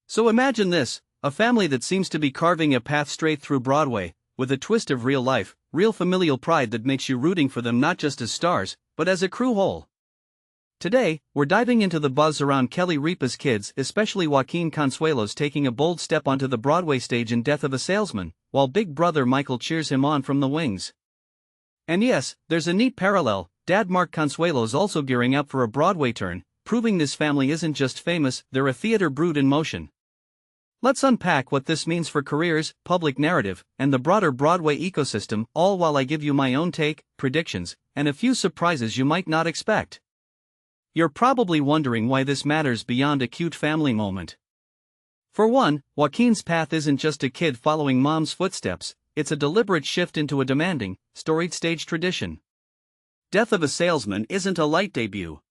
So imagine this, a family that seems to be carving a path straight through Broadway, with a twist of real life, real familial pride that makes you rooting for them not just as stars, but as a crew whole. Today, we're diving into the buzz around Kelli Ripa's kids, especially Joaquin Consuelos taking a bold step onto the Broadway stage in Death of a Salesman, while big brother Michael cheers him on from the wings. And yes, there's a neat parallel, Dad Mark Consuelos also gearing up for a Broadway turn, proving this family isn't just famous, they're a theater brood in motion. Let's unpack what this means for careers, public narrative, and the broader Broadway ecosystem, all while I give you my own take, predictions, and a few surprises you might not expect. You're probably wondering why this matters beyond a cute family moment. For one, Joaquin's path isn't just a kid following mom's footsteps, it's a deliberate shift into a demanding, storied stage tradition. Death of a Salesman isn't a light debut.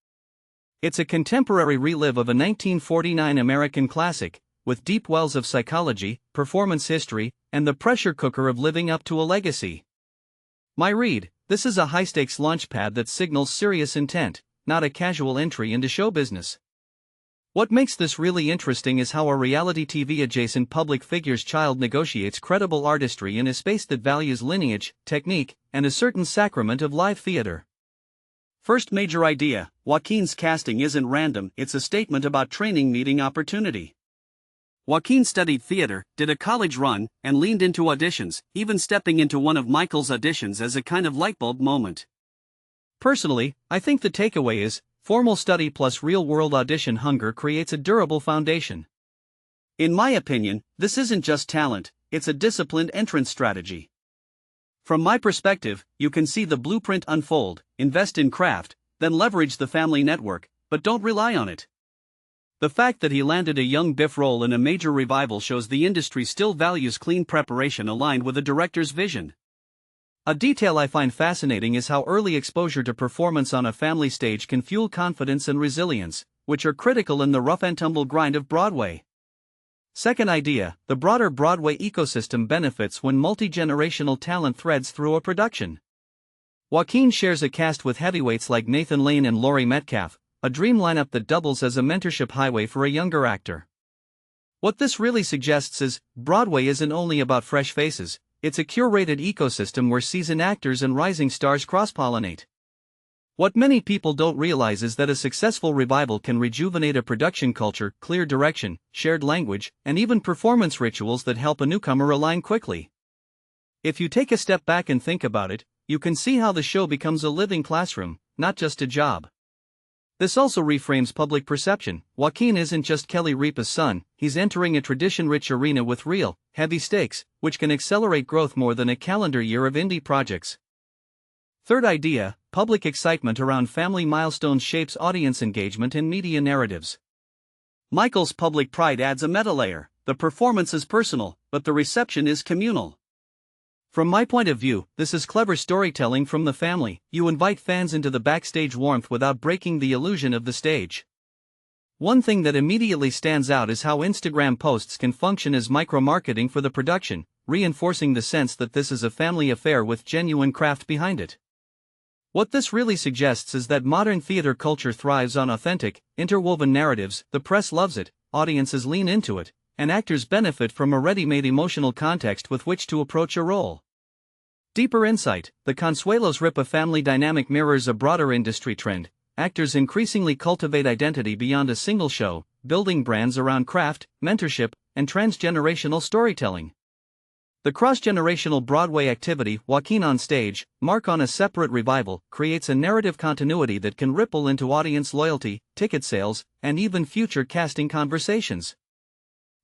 It's a contemporary relive of a 1949 American classic, with deep wells of psychology, performance history, and the pressure cooker of living up to a legacy. My read, this is a high-stakes launchpad that signals serious intent, not a casual entry into show business. What makes this really interesting is how a reality TV-adjacent public figure's child negotiates credible artistry in a space that values lineage, technique, and a certain sacrament of live theater. First major idea, Joaquin's casting isn't random, it's a statement about training meeting opportunity. Joaquin studied theater, did a college run, and leaned into auditions, even stepping into one of Michael's auditions as a kind of lightbulb moment. Personally, I think the takeaway is, formal study plus real-world audition hunger creates a durable foundation. In my opinion, this isn't just talent, it's a disciplined entrance strategy. From my perspective, you can see the blueprint unfold, invest in craft, then leverage the family network, but don't rely on it. The fact that he landed a young Biff role in a major revival shows the industry still values clean preparation aligned with a director's vision. A detail I find fascinating is how early exposure to performance on a family stage can fuel confidence and resilience, which are critical in the rough-and-tumble grind of Broadway. Second idea, the broader Broadway ecosystem benefits when multi-generational talent threads through a production. Joaquin shares a cast with heavyweights like Nathan Lane and Laurie Metcalf, a dream lineup that doubles as a mentorship highway for a younger actor. What this really suggests is, Broadway isn't only about fresh faces, it's a curated ecosystem where seasoned actors and rising stars cross-pollinate. What many people don't realize is that a successful revival can rejuvenate a production culture, clear direction, shared language, and even performance rituals that help a newcomer align quickly. If you take a step back and think about it, you can see how the show becomes a living classroom, not just a job. This also reframes public perception. Joaquin isn't just Kelli Ripa's son, he's entering a tradition-rich arena with real, heavy stakes, which can accelerate growth more than a calendar year of indie projects. Third idea, public excitement around family milestones shapes audience engagement in media narratives. Michael's public pride adds a meta layer. The performance is personal, but the reception is communal. From my point of view, this is clever storytelling from the family. You invite fans into the backstage warmth without breaking the illusion of the stage. One thing that immediately stands out is how Instagram posts can function as micro-marketing for the production, reinforcing the sense that this is a family affair with genuine craft behind it. What this really suggests is that modern theater culture thrives on authentic, interwoven narratives. The press loves it, audiences lean into it, and actors benefit from a ready-made emotional context with which to approach a role. Deeper insight, the Consuelos-Ripa family dynamic mirrors a broader industry trend. Actors increasingly cultivate identity beyond a single show, building brands around craft, mentorship, and transgenerational storytelling. The cross-generational Broadway activity, Joaquin on stage, Mark on a separate revival, creates a narrative continuity that can ripple into audience loyalty, ticket sales, and even future casting conversations.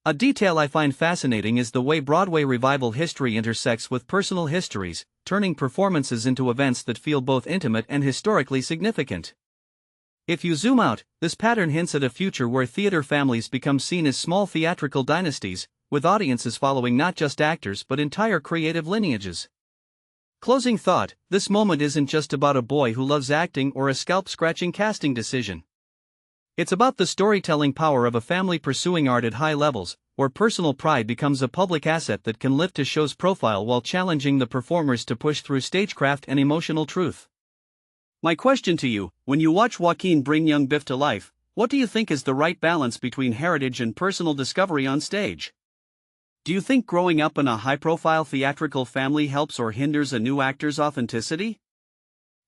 A detail I find fascinating is the way Broadway revival history intersects with personal histories, turning performances into events that feel both intimate and historically significant. If you zoom out, this pattern hints at a future where theater families become seen as small theatrical dynasties, with audiences following not just actors but entire creative lineages. Closing thought, this moment isn't just about a boy who loves acting or a scalp-scratching casting decision. It's about the storytelling power of a family pursuing art at high levels, where personal pride becomes a public asset that can lift a show's profile while challenging the performers to push through stagecraft and emotional truth. My question to you, when you watch Joaquin bring young Biff to life, What do you think is the right balance between heritage and personal discovery on stage? Do you think growing up in a high-profile theatrical family helps or hinders a new actor's authenticity?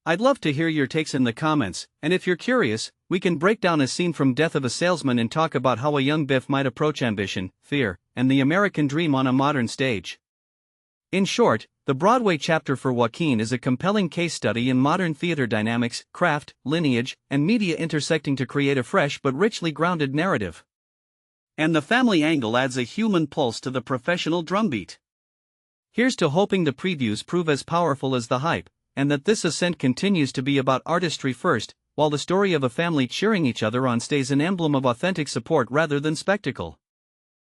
I'd love to hear your takes in the comments, and if you're curious, we can break down a scene from Death of a Salesman and talk about how a young Biff might approach ambition, fear, and the American dream on a modern stage. In short, the Broadway chapter for Joaquin is a compelling case study in modern theater dynamics, craft, lineage, and media intersecting to create a fresh but richly grounded narrative. And the family angle adds a human pulse to the professional drumbeat. Here's to hoping the previews prove as powerful as the hype, and that this ascent continues to be about artistry first, while the story of a family cheering each other on stays an emblem of authentic support rather than spectacle.